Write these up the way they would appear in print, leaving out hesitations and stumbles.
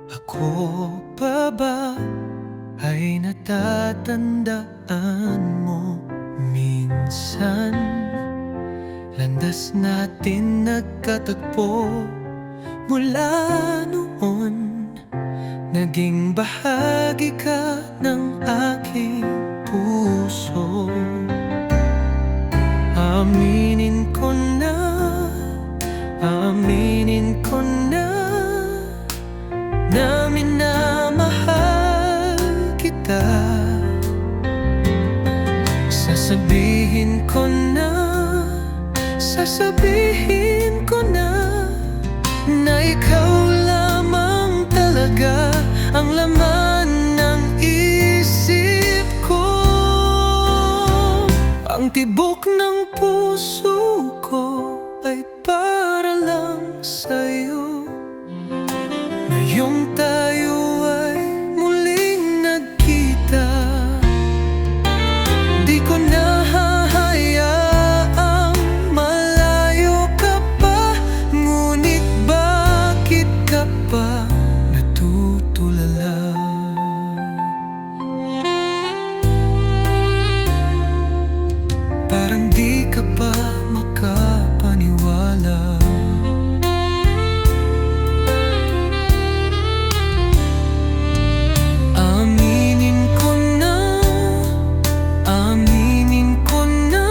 Ako pa ba ay natatandaan mo? Minsan landas natin nagkatagpo. Mula noon naging bahagi ka ng aking puso. Aminin ko na, aminin ko na, na minamahal kita. Sasabihin ko na, sasabihin ko na, na ikaw lamang talaga ang laman ng isip ko. Ang tibok ng puso ko ay para lang sa'yo. Ngayong tayo ay muling nagkita, di ko na hahayaang malayo ka pa. Ngunit bakit ka pa natutulala? Parang di ka pa makapaniwala. Aminin ko na, aminin ko na,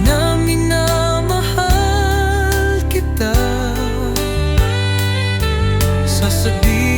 na minamahal kita. Sasabihin